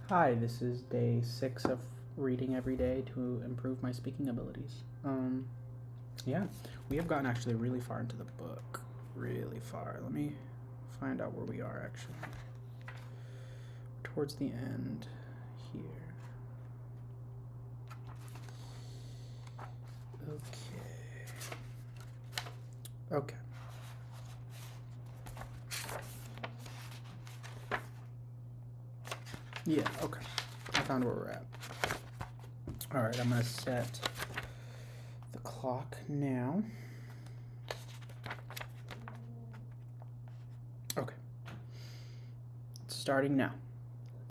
Hi, this is day 6 of reading every day to improve my speaking abilities. Yeah, we have gotten actually really far into the book. Really far. Let me find out where we are actually. Towards the end here. Okay. Okay. Yeah, okay. I found where we're at. Alright, I'm going to set the clock now. Okay. Starting now.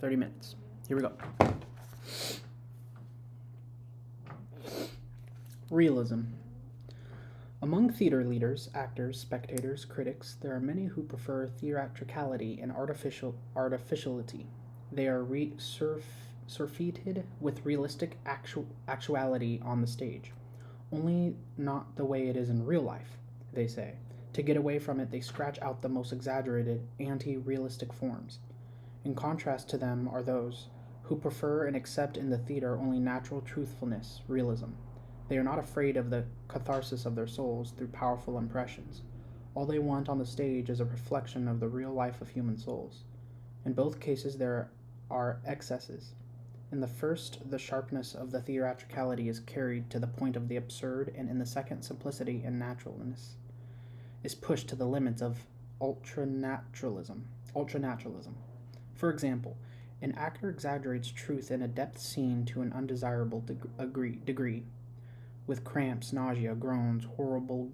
30 minutes. Here we go. Realism. Among theater leaders, actors, spectators, critics, there are many who prefer theatricality and artificiality. They are surfeited with realistic actuality on the stage. Only not the way it is in real life, they say. To get away from it, they scratch out the most exaggerated, anti realistic forms. In contrast to them are those who prefer and accept in the theater only natural truthfulness, realism. They are not afraid of the catharsis of their souls through powerful impressions. All they want on the stage is a reflection of the real life of human souls. In both cases, there are excesses. In the first, the sharpness of the theatricality is carried to the point of the absurd, and in the second, simplicity and naturalness is pushed to the limits of ultranaturalism. Ultranaturalism. For example, an actor exaggerates truth in a depth scene to an undesirable degree, with cramps, nausea, groans, horrible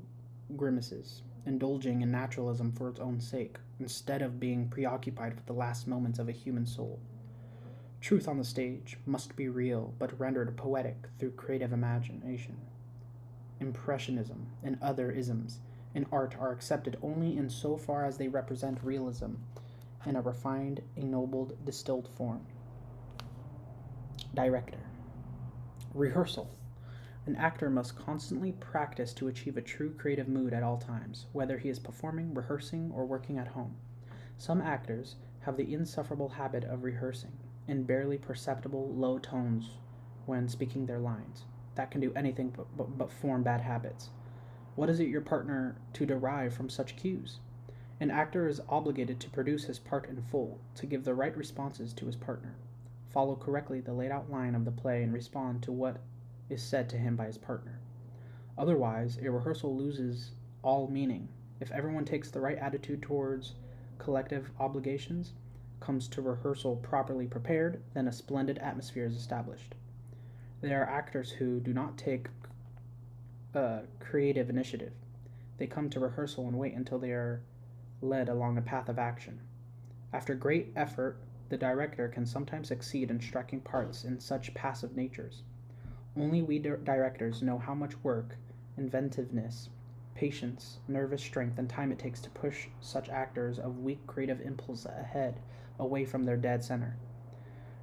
grimaces, indulging in naturalism for its own sake, instead of being preoccupied with the last moments of a human soul. Truth on the stage must be real, but rendered poetic through creative imagination. Impressionism and other isms in art are accepted only in so far as they represent realism in a refined, ennobled, distilled form. Director. Rehearsal. An actor must constantly practice to achieve a true creative mood at all times, whether he is performing, rehearsing, or working at home. Some actors have the insufferable habit of rehearsing in barely perceptible low tones when speaking their lines. That can do anything but form bad habits. What is it your partner to derive from such cues? An actor is obligated to produce his part in full, to give the right responses to his partner, follow correctly the laid out line of the play, and respond to what is said to him by his partner. Otherwise, a rehearsal loses all meaning. If everyone takes the right attitude towards collective obligations, comes to rehearsal properly prepared, then a splendid atmosphere is established. There are actors who do not take creative initiative. They come to rehearsal and wait until they are led along a path of action. After great effort, the director can sometimes succeed in striking parts in such passive natures. Only we directors know how much work, inventiveness, patience, nervous strength, and time it takes to push such actors of weak creative impulse ahead, away from their dead center.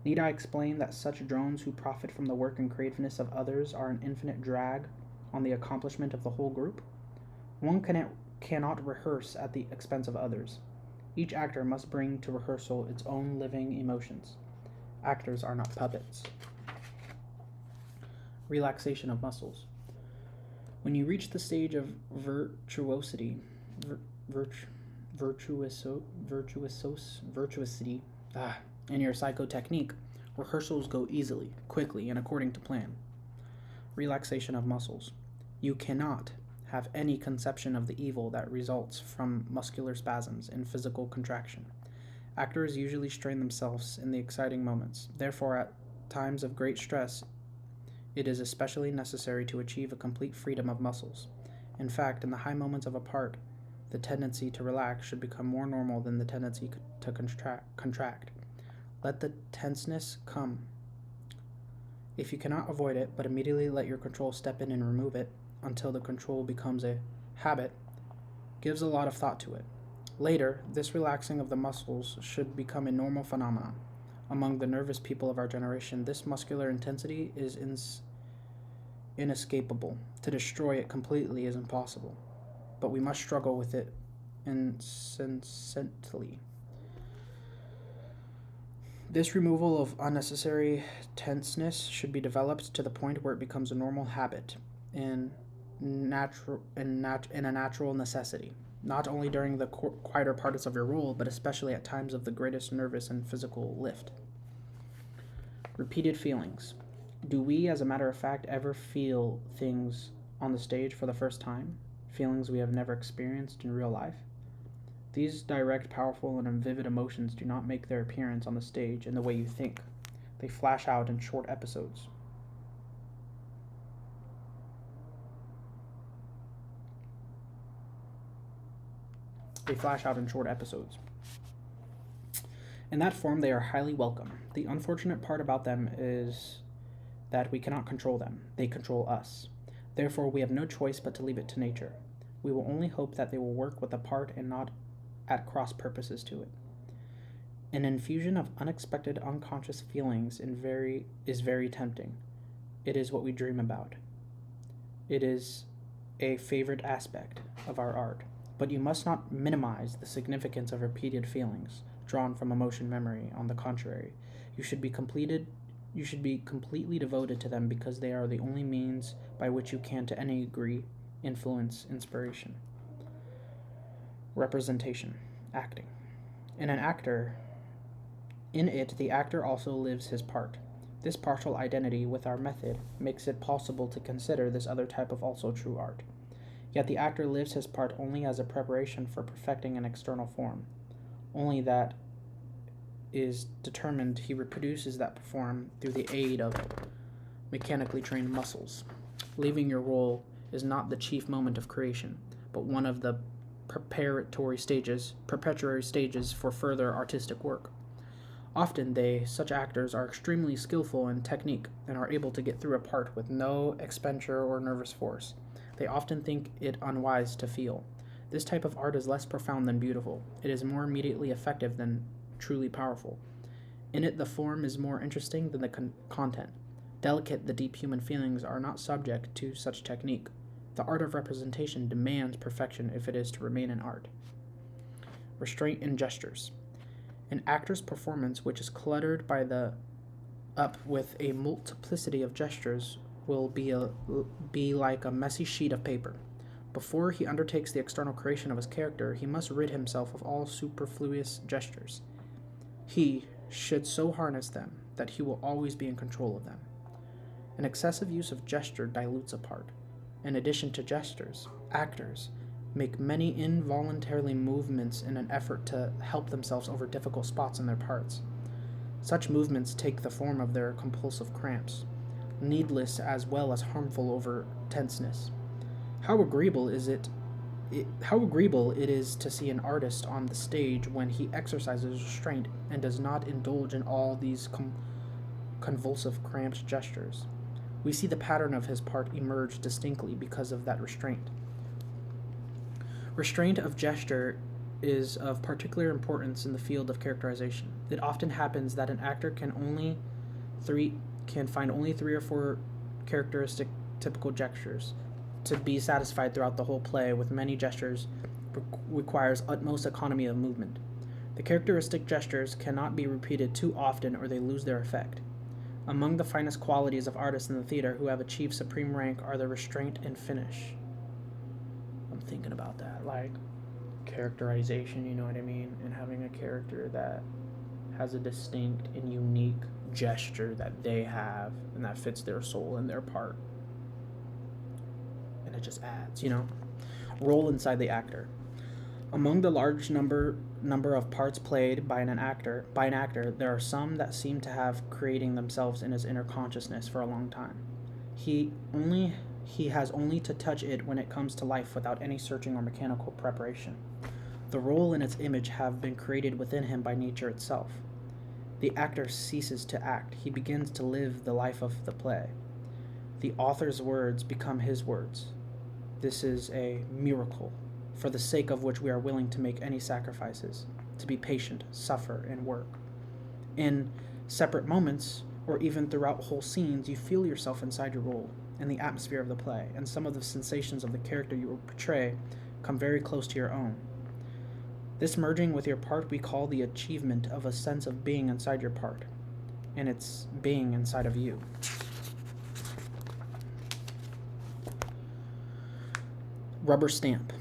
Need I explain that such drones who profit from the work and creativeness of others are an infinite drag on the accomplishment of the whole group? One cannot rehearse at the expense of others. Each actor must bring to rehearsal its own living emotions. Actors are not puppets. Relaxation of muscles. When you reach the stage of virtuosity, virtuosity, in your psychotechnique, rehearsals go easily, quickly, and according to plan. Relaxation of muscles. You cannot have any conception of the evil that results from muscular spasms and physical contraction. Actors usually strain themselves in the exciting moments. Therefore, at times of great stress, it is especially necessary to achieve a complete freedom of muscles. In fact, in the high moments of a part, the tendency to relax should become more normal than the tendency to contract. Let the tenseness come. If you cannot avoid it, but immediately let your control step in and remove it until the control becomes a habit, gives a lot of thought to it. Later, this relaxing of the muscles should become a normal phenomenon. Among the nervous people of our generation, this muscular intensity is inescapable. To destroy it completely is impossible, but we must struggle with it incessantly. This removal of unnecessary tenseness should be developed to the point where it becomes a normal habit in in a natural necessity, not only during the quieter parts of your role, but especially at times of the greatest nervous and physical lift. Repeated feelings. Do we, as a matter of fact, ever feel things on the stage for the first time? Feelings we have never experienced in real life? These direct, powerful, and vivid emotions do not make their appearance on the stage in the way you think. They flash out in short episodes. They flash out in short episodes. In that form, they are highly welcome. The unfortunate part about them is that we cannot control them. They control us. Therefore, we have no choice but to leave it to nature. We will only hope that they will work with the part and not at cross purposes to it. An infusion of unexpected unconscious feelings is very tempting. It is what we dream about. It is a favorite aspect of our art. But you must not minimize the significance of repeated feelings drawn from emotion memory. On the contrary, you should be completely devoted to them because they are the only means by which you can to any degree influence inspiration. Representation, acting. In it, the actor also lives his part. This partial identity with our method makes it possible to consider this other type of also true art. Yet the actor lives his part only as a preparation for perfecting an external form. Only that is determined, he reproduces that form through the aid of mechanically trained muscles. Leaving your role is not the chief moment of creation, but one of the preparatory stages for further artistic work. Often such actors are extremely skillful in technique and are able to get through a part with no expenditure or nervous force. They often think it unwise to feel. This type of art is less profound than beautiful. It is more immediately effective than truly powerful. In it, the form is more interesting than the content. Delicate, the deep human feelings are not subject to such technique. The art of representation demands perfection if it is to remain an art. Restraint in gestures. An actor's performance, which is cluttered up with a multiplicity of gestures, will be like a messy sheet of paper. Before he undertakes the external creation of his character, he must rid himself of all superfluous gestures. He should so harness them that he will always be in control of them. An excessive use of gesture dilutes a part. In addition to gestures, actors make many involuntary movements in an effort to help themselves over difficult spots in their parts. Such movements take the form of their compulsive cramps, needless as well as harmful over tenseness. How agreeable it is to see an artist on the stage when he exercises restraint and does not indulge in all these convulsive cramped gestures. We see the pattern of his part emerge distinctly because of that restraint. Restraint of gesture is of particular importance in the field of characterization. It often happens that an actor can find only 3 or 4 characteristic typical gestures to be satisfied throughout the whole play, with many gestures requires utmost economy of movement. The characteristic gestures cannot be repeated too often or they lose their effect. Among the finest qualities of artists in the theater who have achieved supreme rank are the restraint and finish. I'm thinking about that, like characterization, you know what I mean? And having a character that has a distinct and unique gesture that they have and that fits their soul and their part. And it just adds, Role inside the actor. Among the large number of parts played by an actor, there are some that seem to have creating themselves in his inner consciousness for a long time. He has only to touch it when it comes to life without any searching or mechanical preparation. The role and its image have been created within him by nature itself. The actor ceases to act. He begins to live the life of the play. The author's words become his words. This is a miracle, for the sake of which we are willing to make any sacrifices, to be patient, suffer, and work. In separate moments, or even throughout whole scenes, you feel yourself inside your role, in the atmosphere of the play, and some of the sensations of the character you will portray come very close to your own. This merging with your part we call the achievement of a sense of being inside your part, and its being inside of you. Rubber stamp.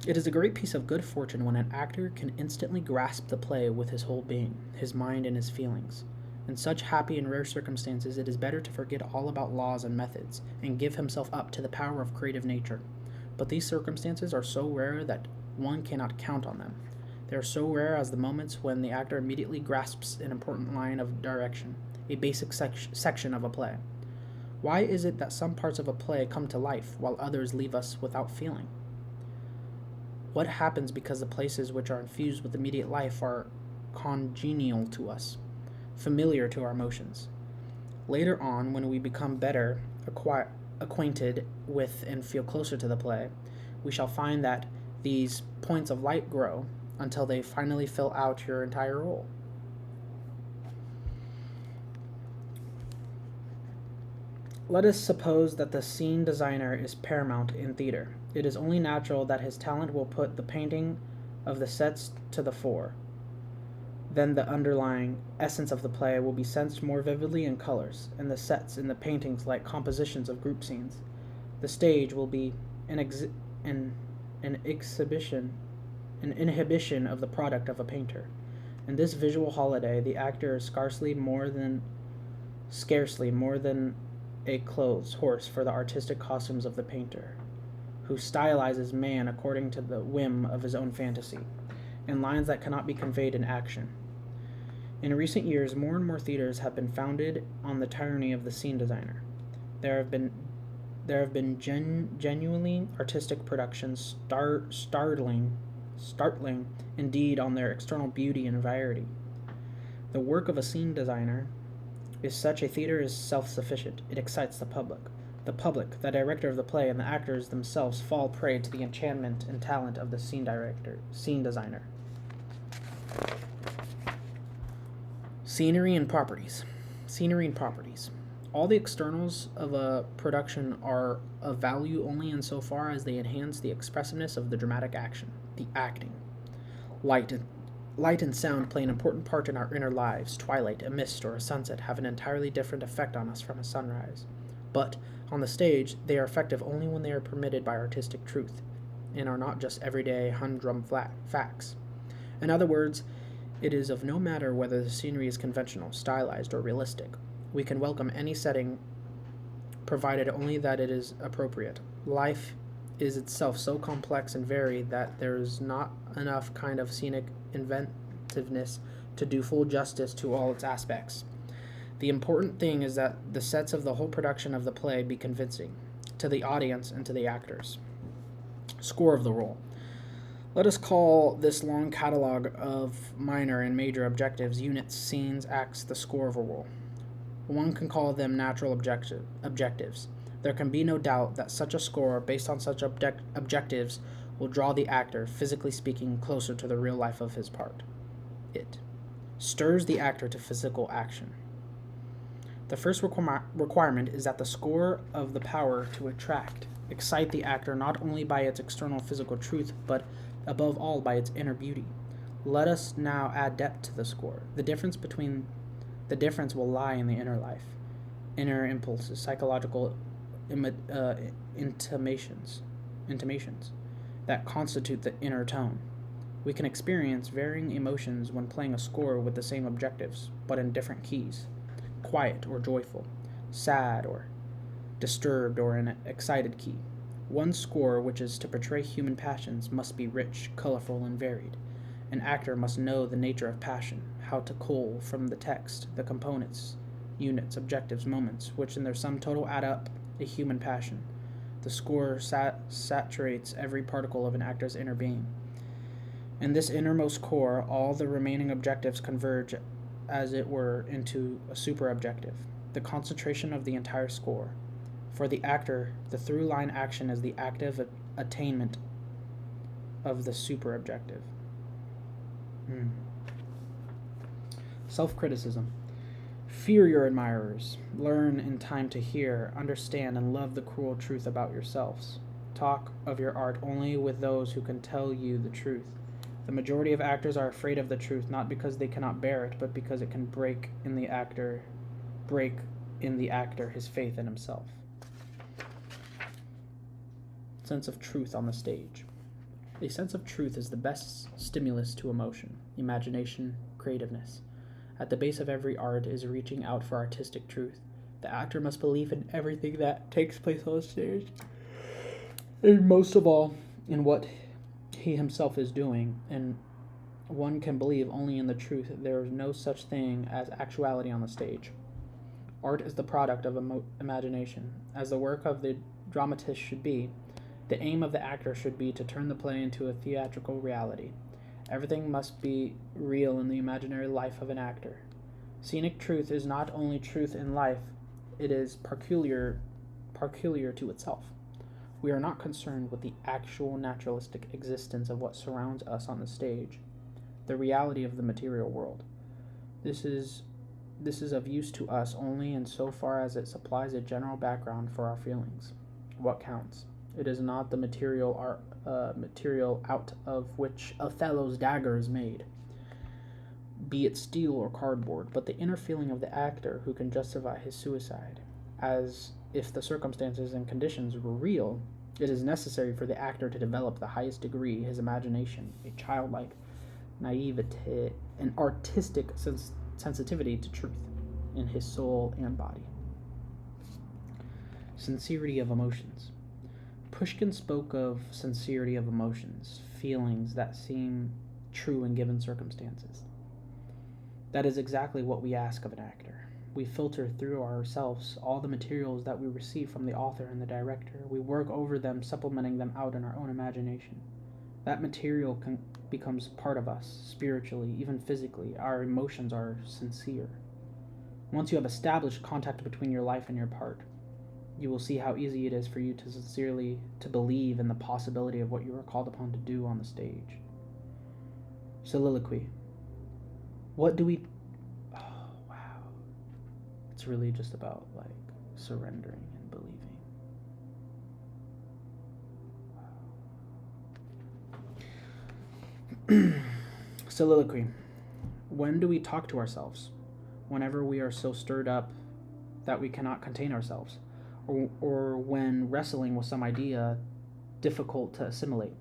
It is a great piece of good fortune when an actor can instantly grasp the play with his whole being, his mind, and his feelings. In such happy and rare circumstances, it is better to forget all about laws and methods, and give himself up to the power of creative nature. But these circumstances are so rare that one cannot count on them. They are so rare as the moments when the actor immediately grasps an important line of direction, a basic section of a play. Why is it that some parts of a play come to life, while others leave us without feeling? What happens because the places which are infused with immediate life are congenial to us, familiar to our emotions? Later on, when we become better acquainted with and feel closer to the play, we shall find that these points of light grow until they finally fill out your entire role. Let us suppose that the scene designer is paramount in theater. It is only natural that his talent will put the painting of the sets to the fore. Then the underlying essence of the play will be sensed more vividly in colors, and the sets in the paintings like compositions of group scenes. The stage will be an inhibition of the product of a painter. In this visual holiday, the actor is scarcely more than a clothes horse for the artistic costumes of the painter, who stylizes man according to the whim of his own fantasy, in lines that cannot be conveyed in action. In recent years, more and more theaters have been founded on the tyranny of the scene designer. There have been genuinely artistic productions, startling indeed on their external beauty and variety. The work of a scene designer is such a theater is self-sufficient. It excites the public. The public, the director of the play, and the actors themselves fall prey to the enchantment and talent of the scene designer. Scenery and properties. All the externals of a production are of value only insofar as they enhance the expressiveness of the dramatic action, the acting. Light and sound play an important part in our inner lives. Twilight, a mist, or a sunset have an entirely different effect on us from a sunrise. But, on the stage, they are effective only when they are permitted by artistic truth, and are not just everyday humdrum facts. In other words, it is of no matter whether the scenery is conventional, stylized, or realistic. We can welcome any setting, provided only that it is appropriate. Life is itself so complex and varied that there is not enough kind of scenic inventiveness to do full justice to all its aspects. The important thing is that the sets of the whole production of the play be convincing to the audience and to the actors. Score of the role. Let us call this long catalog of minor and major objectives, units, scenes, acts, the score of a role. One can call them natural objectives. There can be no doubt that such a score, based on such objectives, will draw the actor, physically speaking, closer to the real life of his part. It stirs the actor to physical action. The first requirement is that the score of the power to excite the actor not only by its external physical truth, but above all by its inner beauty. Let us now add depth to the score. The difference will lie in the inner life, inner impulses, psychological intimations that constitute the inner tone. We can experience varying emotions when playing a score with the same objectives, but in different keys: quiet or joyful, sad or disturbed, or an excited key. One score which is to portray human passions must be rich, colorful, and varied. An actor must know the nature of passion, how to cull from the text the components, units, objectives, moments, which in their sum total add up a human passion. The score saturates every particle of an actor's inner being. In this innermost core, all the remaining objectives converge, as it were, into a super-objective, the concentration of the entire score. For the actor, the through-line action is the active attainment of the super-objective. Self-criticism. Fear your admirers. Learn in time to hear, understand, and love the cruel truth about yourselves. Talk of your art only with those who can tell you the truth. The majority of actors are afraid of the truth not because they cannot bear it, but because it can break in the actor his faith in himself. Sense of truth on the stage. A sense of truth is the best stimulus to emotion, imagination, creativeness. At the base of every art is reaching out for artistic truth. The actor must believe in everything that takes place on stage, and most of all, in what he himself is doing, and one can believe only in the truth. There is no such thing as actuality on the stage. Art is the product of imagination, as the work of the dramatist should be. The aim of the actor should be to turn the play into a theatrical reality. Everything must be real in the imaginary life of an actor. Scenic truth is not only truth in life, it is peculiar to itself. We are not concerned with the actual naturalistic existence of what surrounds us on the stage, the reality of the material world. This is of use to us only in so far as it supplies a general background for our feelings. What counts? It is not the material out of which Othello's dagger is made, be it steel or cardboard, but the inner feeling of the actor who can justify his suicide. As if the circumstances and conditions were real, it is necessary for the actor to develop the highest degree his imagination, a childlike naivete, an artistic sensitivity to truth in his soul and body. Sincerity of emotions. Pushkin spoke of sincerity of emotions, feelings that seem true in given circumstances. That is exactly what we ask of an actor. We filter through ourselves all the materials that we receive from the author and the director. We work over them, supplementing them out in our own imagination. That material becomes part of us, spiritually, even physically. Our emotions are sincere. Once you have established contact between your life and your part, you will see how easy it is for you to sincerely believe in the possibility of what you are called upon to do on the stage. Soliloquy. What do we... Oh, wow. It's really just about, surrendering and believing. Wow. Soliloquy. When do we talk to ourselves? Whenever we are so stirred up that we cannot contain ourselves, or when wrestling with some idea difficult to assimilate,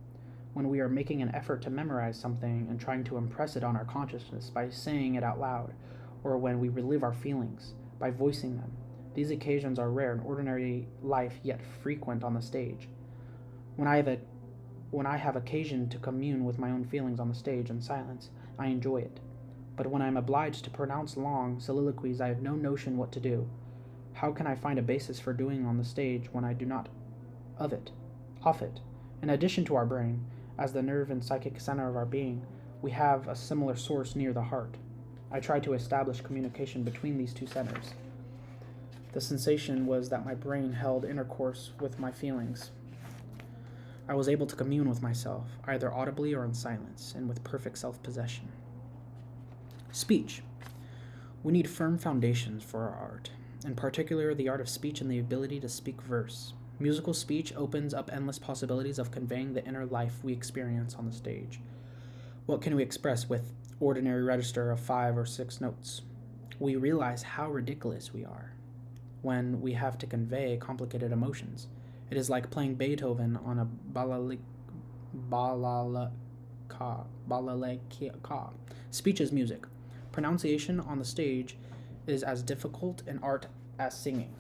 when we are making an effort to memorize something and trying to impress it on our consciousness by saying it out loud, or when we relive our feelings by voicing them. These occasions are rare in ordinary life, yet frequent on the stage. When I have occasion to commune with my own feelings on the stage in silence, I enjoy it. But when I am obliged to pronounce long soliloquies, I have no notion what to do. How can I find a basis for doing on the stage when I do not off it? In addition to our brain, as the nerve and psychic center of our being, we have a similar source near the heart. I tried to establish communication between these two centers. The sensation was that my brain held intercourse with my feelings. I was able to commune with myself, either audibly or in silence, and with perfect self-possession. Speech. We need firm foundations for our art, in particular the art of speech and the ability to speak verse. Musical speech opens up endless possibilities of conveying the inner life we experience on the stage. What can we express with ordinary register of 5 or 6 notes? We realize how ridiculous we are when we have to convey complicated emotions. It is like playing Beethoven on a balalajka. Speech is music. Pronunciation on the stage is as difficult an art as singing.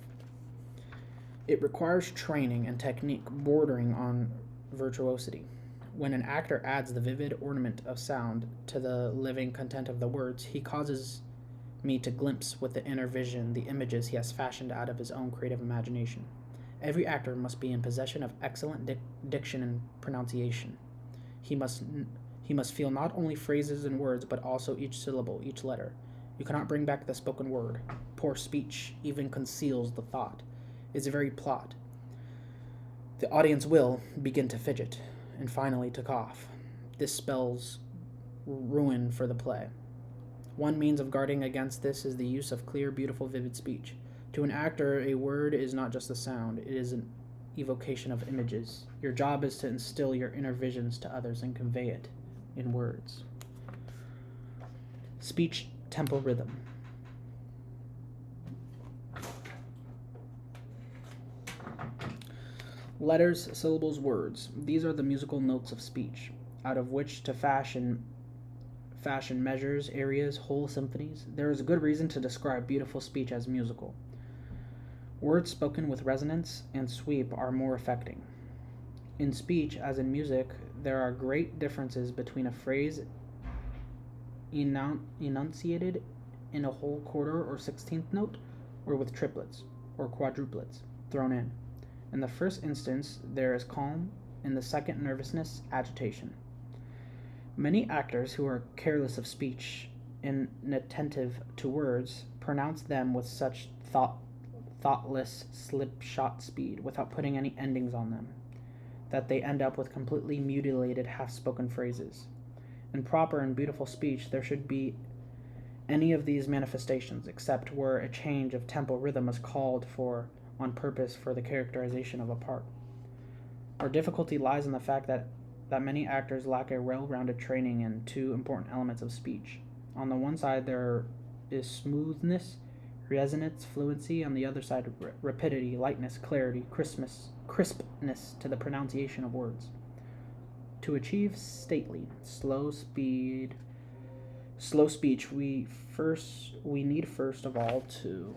It requires training and technique bordering on virtuosity. When an actor adds the vivid ornament of sound to the living content of the words, he causes me to glimpse with the inner vision the images he has fashioned out of his own creative imagination. Every actor must be in possession of excellent diction and pronunciation. He must feel not only phrases and words, but also each syllable, each letter. You cannot bring back the spoken word. Poor speech even conceals the thought, its very plot. The audience will begin to fidget, and finally to cough. This spells ruin for the play. One means of guarding against this is the use of clear, beautiful, vivid speech. To an actor, a word is not just a sound, it is an evocation of images. Your job is to instill your inner visions to others and convey it in words. Speech tempo rhythm. Letters, syllables, words. These are the musical notes of speech, out of which to fashion measures, areas, whole symphonies. There is a good reason to describe beautiful speech as musical. Words spoken with resonance and sweep are more affecting. In speech, as in music, there are great differences between a phrase enunciated in a whole quarter or 16th note, or with triplets or quadruplets thrown in. In the first instance, there is calm; in the second, nervousness, agitation. Many actors who are careless of speech, inattentive to words, pronounce them with such thoughtless slipshod speed, without putting any endings on them, that they end up with completely mutilated half-spoken phrases. In proper and beautiful speech, there should be any of these manifestations, except where a change of tempo rhythm is called for on purpose for the characterization of a part. Our difficulty lies in the fact that many actors lack a well-rounded training in two important elements of speech. On the one side, there is smoothness, resonance, fluency; on the other side, rapidity, lightness, clarity, crispness to the pronunciation of words. To achieve stately, slow speech, we need first of all to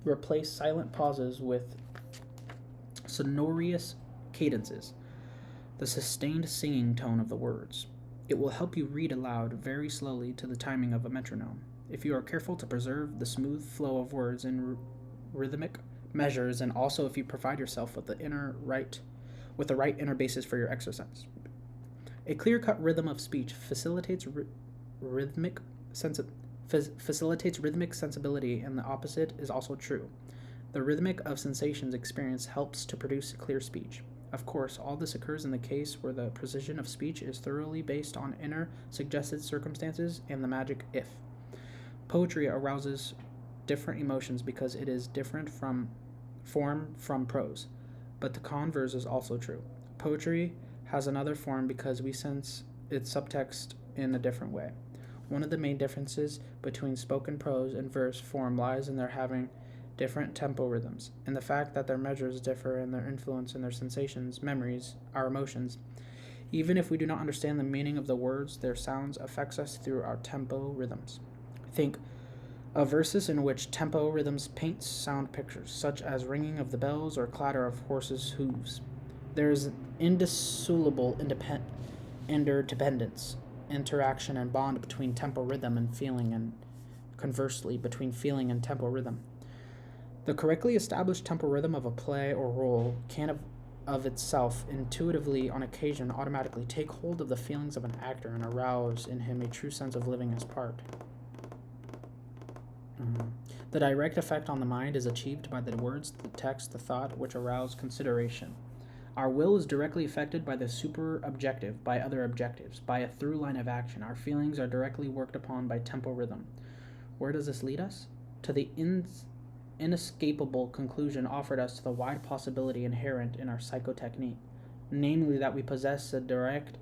replace silent pauses with sonorous cadences, the sustained singing tone of the words. It will help you read aloud very slowly to the timing of a metronome, if you are careful to preserve the smooth flow of words in rhythmic measures, and also if you provide yourself with the right inner basis for your exercise. A clear-cut rhythm of speech facilitates rhythmic sensibility, and the opposite is also true. The rhythmic of sensations experience helps to produce clear speech. Of course, all this occurs in the case where the precision of speech is thoroughly based on inner suggested circumstances and the magic if. Poetry arouses different emotions because it is different from prose, but the converse is also true. Poetry has another form because we sense its subtext in a different way. One of the main differences between spoken prose and verse form lies in their having different tempo rhythms, and the fact that their measures differ in their influence and their sensations, memories, our emotions. Even if we do not understand the meaning of the words, their sounds affects us through our tempo rhythms. Think of verses in which tempo rhythms paint sound pictures, such as ringing of the bells or clatter of horses' hooves. There is indissoluble interdependence, interaction, and bond between tempo rhythm and feeling, and conversely between feeling and tempo rhythm. The correctly established tempo rhythm of a play or role can of itself intuitively on occasion automatically take hold of the feelings of an actor and arouse in him a true sense of living his part. The direct effect on the mind is achieved by the words, the text, the thought, which arouse consideration. Our will is directly affected by the super-objective, by other objectives, by a through line of action. Our feelings are directly worked upon by tempo rhythm. Where does this lead us? To the inescapable conclusion offered us to the wide possibility inherent in our psychotechnique, namely that we possess a direct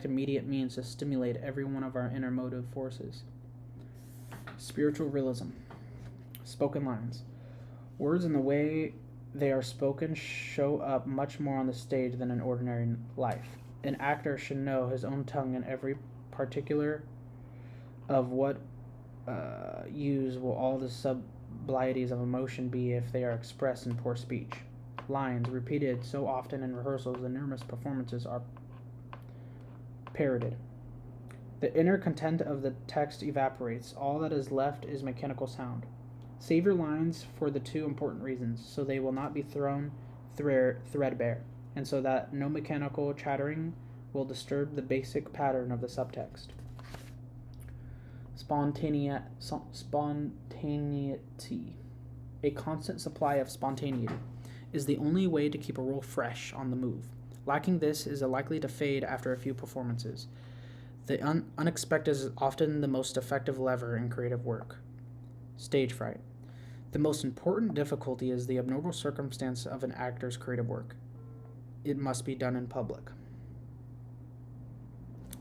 immediate means to stimulate every one of our inner motive forces. Spiritual realism. Spoken lines. Words and the way they are spoken show up much more on the stage than in ordinary life. An actor should know his own tongue and every particular of what use will all the sublieties of emotion be if they are expressed in poor speech. Lines repeated so often in rehearsals and numerous performances are parroted. The inner content of the text evaporates. All that is left is mechanical sound. Save your lines for the two important reasons, so they will not be thrown threadbare, and so that no mechanical chattering will disturb the basic pattern of the subtext. Spontaneity. A constant supply of spontaneity is the only way to keep a role fresh on the move. Lacking this is likely to fade after a few performances. The unexpected is often the most effective lever in creative work. Stage fright. The most important difficulty is the abnormal circumstance of an actor's creative work. It must be done in public.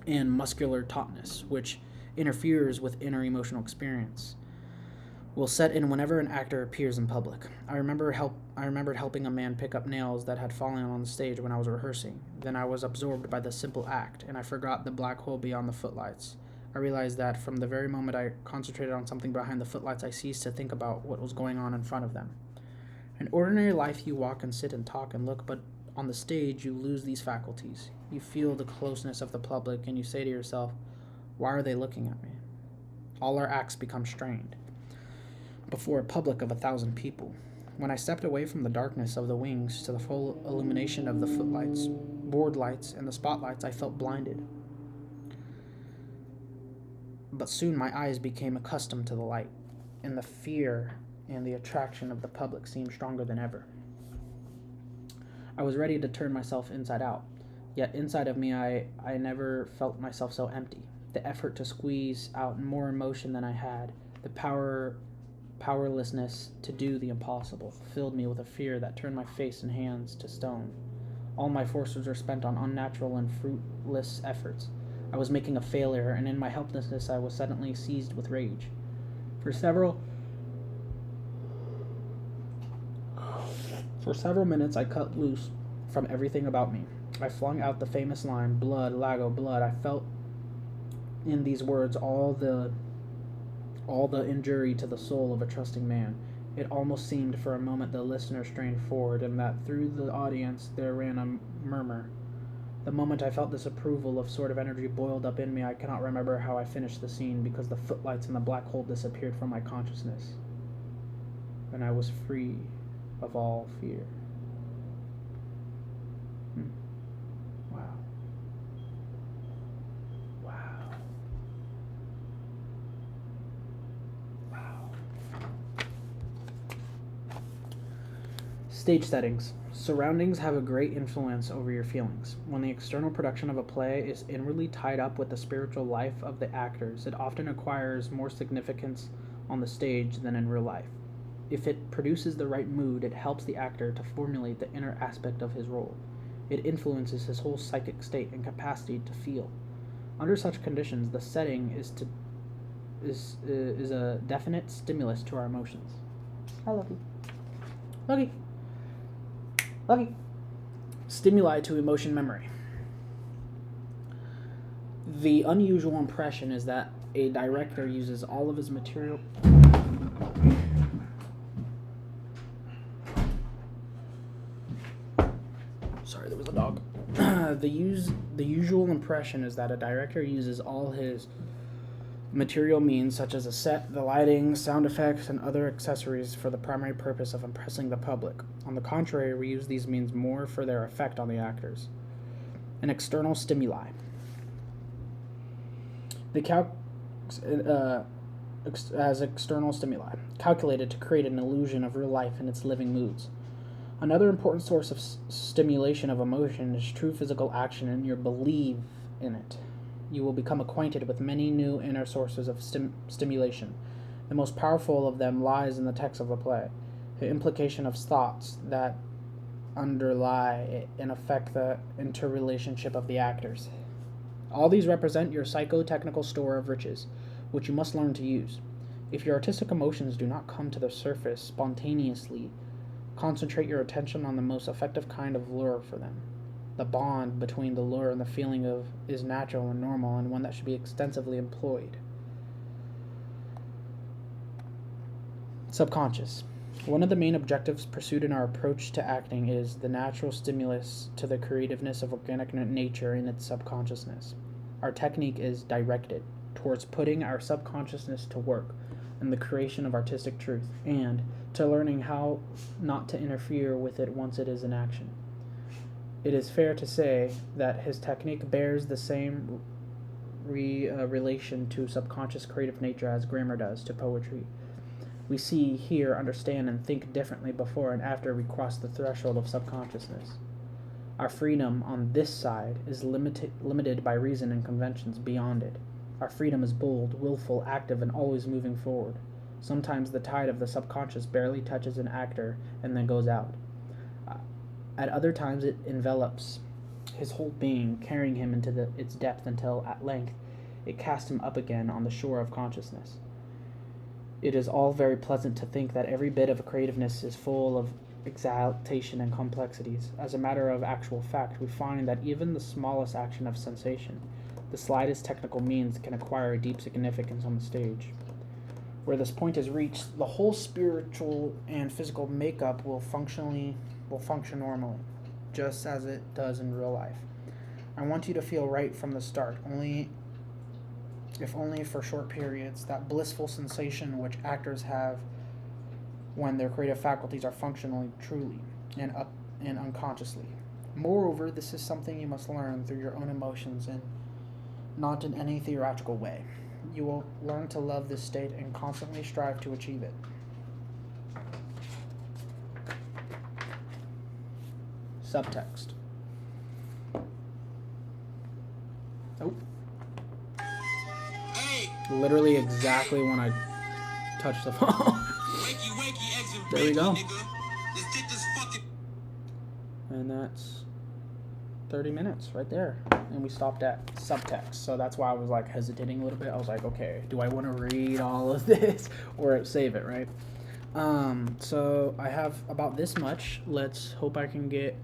and muscular tautness, which interferes with inner emotional experience, will set in whenever an actor appears in public. I remembered helping a man pick up nails that had fallen on the stage when I was rehearsing. Then I was absorbed by the simple act, and I forgot the black hole beyond the footlights. I realized that from the very moment I concentrated on something behind the footlights, I ceased to think about what was going on in front of them. In ordinary life, you walk and sit and talk and look, but on the stage, you lose these faculties. You feel the closeness of the public, and you say to yourself, why are they looking at me? All our acts become strained before a public of 1,000 people. When I stepped away from the darkness of the wings to the full illumination of the footlights, board lights, and the spotlights, I felt blinded. But soon my eyes became accustomed to the light, and the fear and the attraction of the public seemed stronger than ever. I was ready to turn myself inside out, yet inside of me I never felt myself so empty. The effort to squeeze out more emotion than I had, the powerlessness to do the impossible, filled me with a fear that turned my face and hands to stone. All my forces were spent on unnatural and fruitless efforts. I was making a failure, and in my helplessness I was suddenly seized with rage. For several minutes I cut loose from everything about me. I flung out the famous line, "Blood, Lago, blood." I felt in these words all the injury to the soul of a trusting man. It almost seemed for a moment the listener strained forward, and that through the audience there ran a murmur. The moment I felt this approval of sort of energy boiled up in me, I cannot remember how I finished the scene, because the footlights and the black hole disappeared from my consciousness, and I was free of all fear. Wow. Wow. Wow. Stage settings. Surroundings have a great influence over your feelings. When the external production of a play is inwardly tied up with the spiritual life of the actors, it often acquires more significance on the stage than in real life. If it produces the right mood, it helps the actor to formulate the inner aspect of his role. It influences his whole psychic state and capacity to feel. Under such conditions, the setting is a definite stimulus to our emotions. Hi, Lucky. Lucky. Lucky. Stimuli to emotion memory. The unusual impression is that a director uses all of his material. Sorry, there was a dog. The usual impression is that a director uses all his material means, such as a set, the lighting, sound effects, and other accessories, for the primary purpose of impressing the public. On the contrary, we use these means more for their effect on the actors. An external stimuli. As external stimuli, calculated to create an illusion of real life and its living moods. Another important source of stimulation of emotion is true physical action and your belief in it. You will become acquainted with many new inner sources of stimulation. The most powerful of them lies in the text of the play, the implication of thoughts that underlie and affect the interrelationship of the actors. All these represent your psychotechnical store of riches, which you must learn to use. If your artistic emotions do not come to the surface spontaneously, concentrate your attention on the most effective kind of lure for them. The bond between the lure and the feeling of is natural and normal, and one that should be extensively employed. Subconscious. One of the main objectives pursued in our approach to acting is the natural stimulus to the creativeness of organic nature in its subconsciousness. Our technique is directed towards putting our subconsciousness to work in the creation of artistic truth, and to learning how not to interfere with it once it is in action. It is fair to say that his technique bears the same relation to subconscious creative nature as grammar does to poetry. We see, hear, understand, and think differently before and after we cross the threshold of subconsciousness. Our freedom on this side is limited by reason and conventions beyond it. Our freedom is bold, willful, active, and always moving forward. Sometimes the tide of the subconscious barely touches an actor and then goes out. At other times it envelops his whole being carrying him into its depth until, at length, it cast him up again on the shore of consciousness. It is all very pleasant to think that every bit of creativeness is full of exaltation and complexities. As a matter of actual fact, we find that even the smallest action of sensation, the slightest technical means, can acquire a deep significance on the stage. Where this point is reached, the whole spiritual and physical makeup will function normally, just as it does in real life. I want you to feel right from the start, if only for short periods, that blissful sensation which actors have when their creative faculties are functioning truly and unconsciously. Moreover, this is something you must learn through your own emotions and not in any theatrical way. You will learn to love this state and constantly strive to achieve it. Subtext. Oh. Hey. Literally exactly when I touched the phone. Wakey, wakey, exit, there we go. Let's get this fucking... And that's 30 minutes right there. And we stopped at subtext. So that's why I was like hesitating a little bit. I was like, okay, do I want to read all of this or save it, right? So I have about this much. Let's hope I can get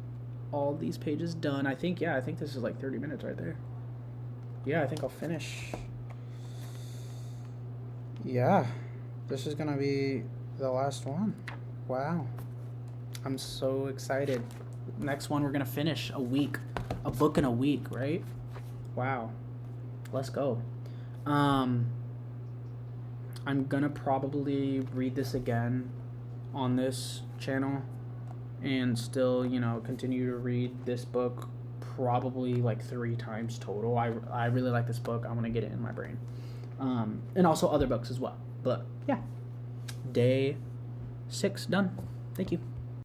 all these pages done. I think this is like 30 minutes right there. Yeah, I think I'll finish. Yeah, this is gonna be the last one. Wow, I'm so excited. Next one, we're gonna finish a book in a week, right? Wow, let's go. I'm gonna probably read this again on this channel and still, continue to read this book probably like 3 times total. I really like this book. I want to get it in my brain. And also other books as well. But yeah, day 6 done. Thank you.